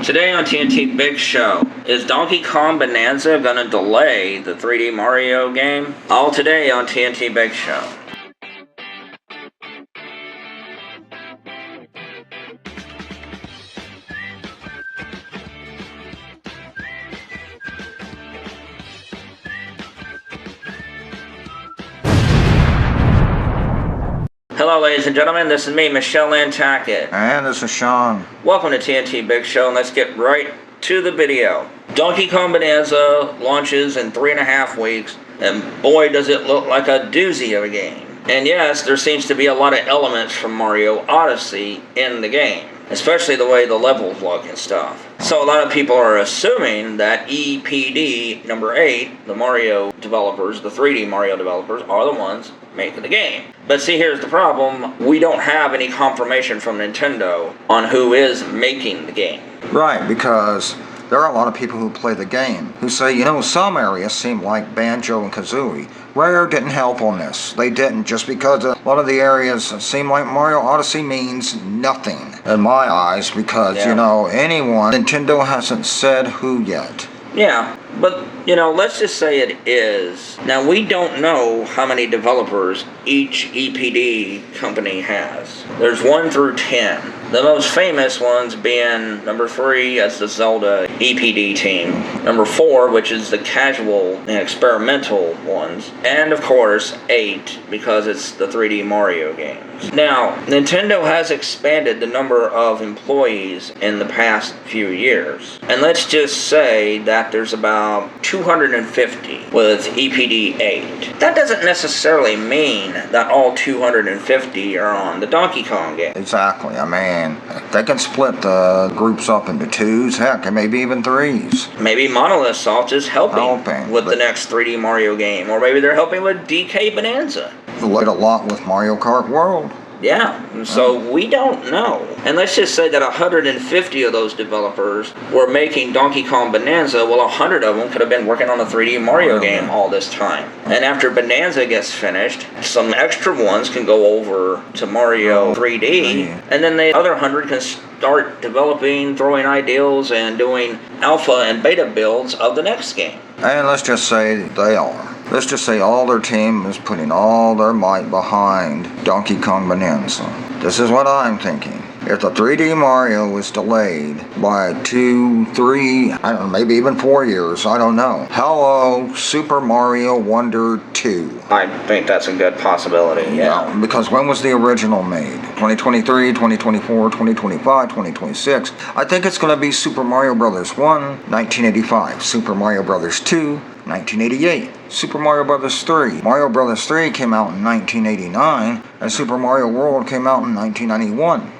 Today on TNT Big Show, is Donkey Kong Bananza gonna delay the 3D Mario game? All today on TNT Big Show. Hello ladies and gentlemen, this is me, Michelle Nantucket. And this is Sean. Welcome to TNT Big Show, and let's get right to the video. Donkey Kong Bananza launches in 3.5 weeks, and boy does it look like a doozy of a game. And yes, there seems to be a lot of elements from Mario Odyssey in the game, especially the way the levels look and stuff. So a lot of people are assuming that EPD number 8, the Mario developers, the 3D Mario developers, are the ones making the game. But see, here's the problem. We don't have any confirmation from Nintendo on who is making the game. Right, because there are a lot of people who play the game who say, you know, some areas seem like Banjo and Kazooie. Rare didn't help on this. They didn't, just because a lot of the areas seem like Mario Odyssey means nothing in my eyes, because, you know, Nintendo hasn't said who yet. Yeah, but, you know, let's just say it is. Now, we don't know how many developers each EPD company has. There's 1 through 10. The most famous ones being number 3, as the Zelda EPD team. Number 4, which is the casual and experimental ones. And, of course, 8, because it's the 3D Mario games. Now, Nintendo has expanded the number of employees in the past few years. And let's just say that there's about 250 with EPD 8. That doesn't necessarily mean that all 250 are on the Donkey Kong game. Exactly. I mean, they can split the groups up into 2s, heck, and maybe even 3s. Maybe Monolith Soft is helping with the next 3D Mario game, or maybe they're helping with DK Bananza. They did a lot with Mario Kart World. Yeah, so we don't know. And let's just say that 150 of those developers were making Donkey Kong Bananza. Well, 100 of them could have been working on the 3D Mario game all this time. And after Bananza gets finished, some extra ones can go over to Mario 3D, and then the other 100 can start developing, throwing ideals, and doing alpha and beta builds of the next game. And let's just say they are. Let's just say all their team is putting all their might behind Donkey Kong Bananza. This is what I'm thinking. If the 3D Mario was delayed by 2, 3, I don't know, maybe even 4 years, I don't know. Hello, Super Mario Wonder 2. I think that's a good possibility, yeah. Because when was the original made? 2023, 2024, 2025, 2026. I think it's going to be Super Mario Bros. 1, 1985. Super Mario Bros. 2, 1988. Super Mario Bros. 3. Mario Bros. 3 came out in 1989, and Super Mario World came out in 1991.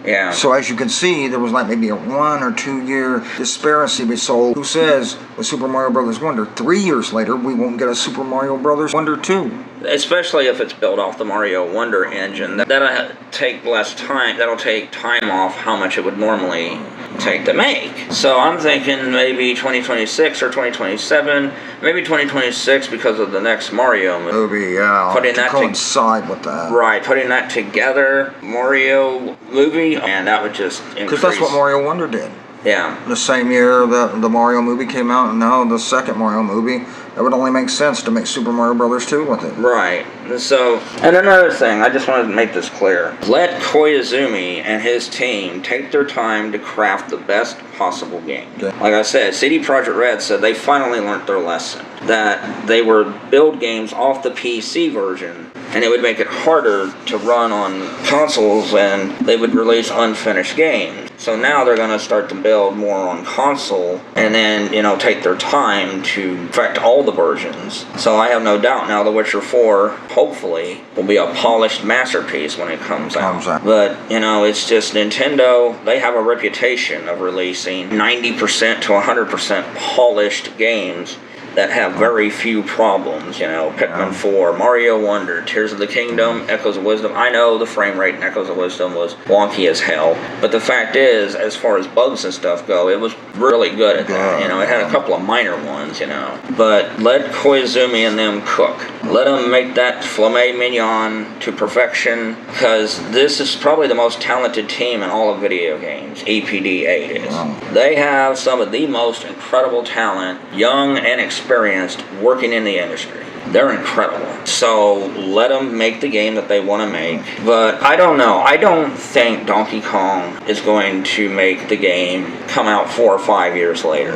Yeah. So as you can see, there was like maybe a 1 or 2 year disparity. So who says with Super Mario Bros. Wonder, 3 years later, we won't get a Super Mario Bros. Wonder 2? Especially if it's built off the Mario Wonder engine. That'll take less time. That'll take time off how much it would normally take to make. So I'm thinking maybe 2026 or 2027. Maybe 2026 because of the next Mario movie. Yeah, putting that coincide with that. Right, putting that together, Mario movie, and that would just increase. Because that's what Mario Wonder did. Yeah. The same year that the Mario movie came out, and now the second Mario movie, it would only make sense to make Super Mario Bros. 2 with it. Right. So, and another thing, I just wanted to make this clear. Let Koizumi and his team take their time to craft the best possible game. Okay. Like I said, CD Projekt Red said they finally learned their lesson. That they would build games off the PC version, and it would make it harder to run on consoles, and they would release unfinished games. So now they're going to start to build more on console, and then, you know, take their time to perfect all the versions. So I have no doubt now The Witcher 4, hopefully, will be a polished masterpiece when it comes out. But, you know, it's just Nintendo, they have a reputation of releasing 90% to 100% polished games that have very few problems, you know, Pikmin 4, Mario Wonder, Tears of the Kingdom, Echoes of Wisdom. I know the frame rate in Echoes of Wisdom was wonky as hell, but the fact is, as far as bugs and stuff go, it was really good at that. You know, it had a couple of minor ones, you know, but let Koizumi and them cook. Let them make that filet mignon to perfection, because this is probably the most talented team in all of video games. EPD8 is. They have some of the most incredible talent, young and experienced, working in the industry. They're incredible. So let them make the game that they want to make. But I don't know. I don't think Donkey Kong is going to make the game come out 4 or 5 years later.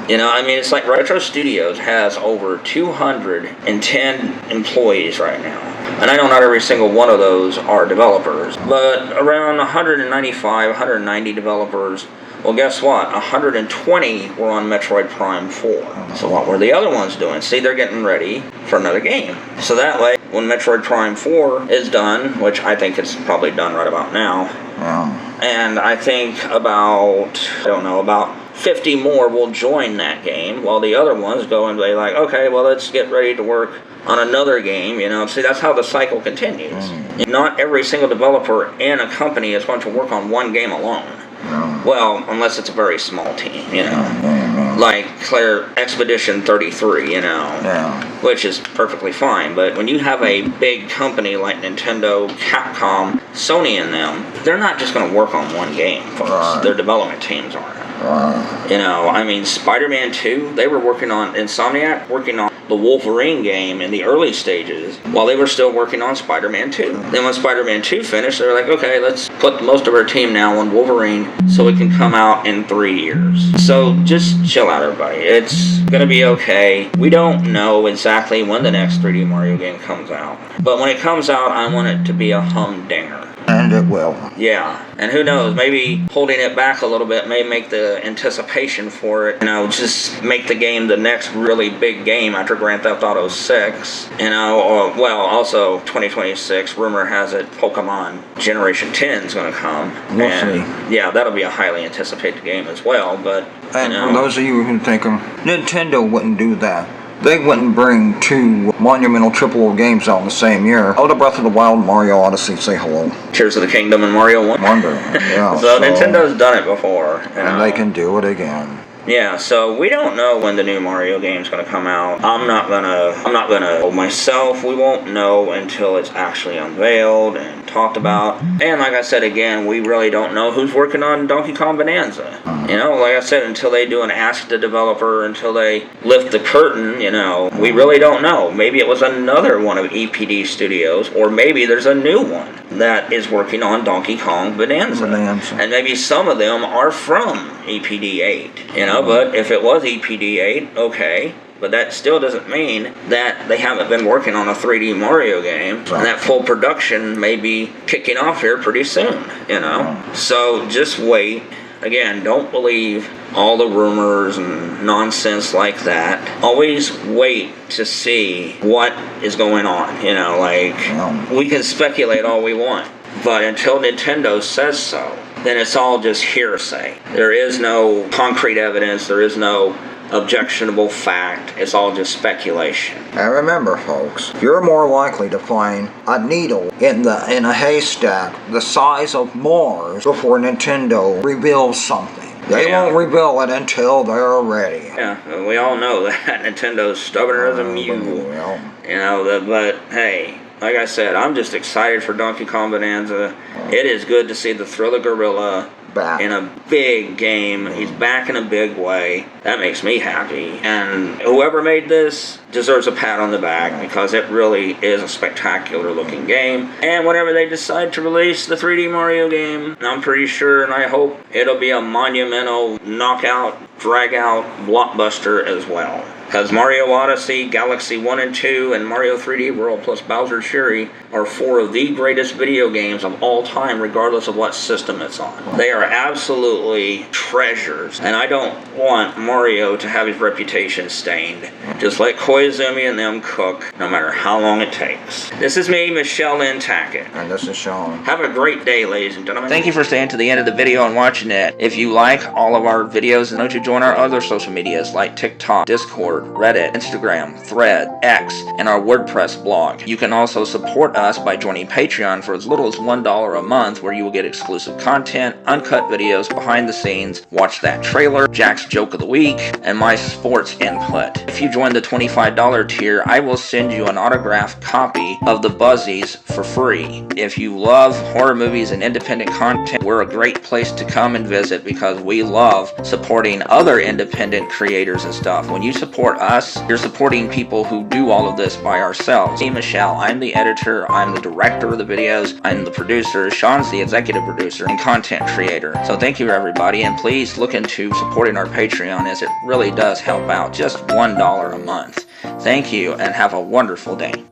You know, I mean, it's like Retro Studios has over 210 employees right now. And I know not every single one of those are developers, but around 195, 190 developers. Well, guess what? 120 were on Metroid Prime 4. So what were the other ones doing? See, they're getting ready for another game. So that way, when Metroid Prime 4 is done, which I think it's probably done right about now, and I think about 50 more will join that game, while the other ones go and be like, okay, well, let's get ready to work on another game, you know. See, that's how the cycle continues. Not every single developer in a company is going to work on one game alone. Well, unless it's a very small team, you know. Like Expedition 33, you know, which is perfectly fine. But when you have a big company like Nintendo, Capcom, Sony and them, they're not just going to work on one game, folks. Their development teams aren't. You know, I mean, Spider-Man 2, they were working on, Insomniac, working on the Wolverine game in the early stages while they were still working on Spider-Man 2. Then when Spider-Man 2 finished, they were like, okay, let's put most of our team now on Wolverine so it can come out in 3 years. So just chill out, everybody. It's gonna be okay. We don't know exactly when the next 3D Mario game comes out, but when it comes out, I want it to be a humdinger. And it will. Yeah, and who knows, maybe holding it back a little bit may make the anticipation for it, you know, just make the game the next really big game after Grand Theft Auto 6, you know, or, well, also 2026, rumor has it Pokemon Generation 10 is going to come. We'll see. Yeah, that'll be a highly anticipated game as well, but, And you know, for those of you who think Nintendo wouldn't do that. They wouldn't bring 2 monumental AAA games out in the same year. Zelda Breath of the Wild, Mario Odyssey, say hello. Tears of the Kingdom and Mario Wonder. Yeah. So Nintendo's done it before. And they can do it again. Yeah, so we don't know when the new Mario game's gonna come out. I'm not gonna myself, we won't know until it's actually unveiled and talked about. And like I said again, we really don't know who's working on Donkey Kong Bananza. You know, like I said, until they do an ask the developer, until they lift the curtain, you know, we really don't know. Maybe it was another one of EPD Studios, or maybe there's a new one that is working on Donkey Kong Bananza. And maybe some of them are from EPD8, you know, but if it was EPD8, okay. But that still doesn't mean that they haven't been working on a 3D Mario game, and that full production may be kicking off here pretty soon, you know? So just wait. Again, don't believe all the rumors and nonsense like that. Always wait to see what is going on, you know, like, we can speculate all we want, but until Nintendo says so, then it's all just hearsay. There is no concrete evidence, there is no objectionable fact, it's all just speculation. And remember, folks, you're more likely to find a needle in a haystack the size of Mars before Nintendo reveals something. They won't reveal it until they're ready. Yeah, we all know that. Nintendo's stubborn as a mule. You know, but hey, like I said, I'm just excited for Donkey Kong Bananza. It is good to see the Thriller Gorilla back in a big game. He's back in a big way. That makes me happy. And whoever made this deserves a pat on the back, because it really is a spectacular looking game. And whenever they decide to release the 3D Mario game, I'm pretty sure and I hope it'll be a monumental knockout, drag-out blockbuster as well. Because Mario Odyssey, Galaxy 1 and 2, and Mario 3D World plus Bowser's Fury are 4 of the greatest video games of all time, regardless of what system it's on. They are absolutely treasures, and I don't want Mario to have his reputation stained. Just let Koizumi and them cook, no matter how long it takes. This is me, Michelle Lynn Tackett. And this is Sean. Have a great day, ladies and gentlemen. Thank you for staying to the end of the video and watching it. If you like all of our videos, note to join our other social medias like TikTok, Discord, Discord, Reddit, Instagram, Thread, X, and our WordPress blog. You can also support us by joining Patreon for as little as $1 a month, where you will get exclusive content, uncut videos, behind the scenes, watch that trailer, Jack's joke of the week, and my sports input. If you join the $25 tier, I will send you an autographed copy of The Buzzies for free. If you love horror movies and independent content, we're a great place to come and visit because we love supporting other independent creators and stuff. When you support us, you're supporting people who do all of this by ourselves. Me, Michelle, I'm the editor, I'm the director of the videos, I'm the producer, Sean's the executive producer and content creator. So thank you everybody, and please look into supporting our Patreon, as it really does help out. Just $1 a month. Thank you and have a wonderful day.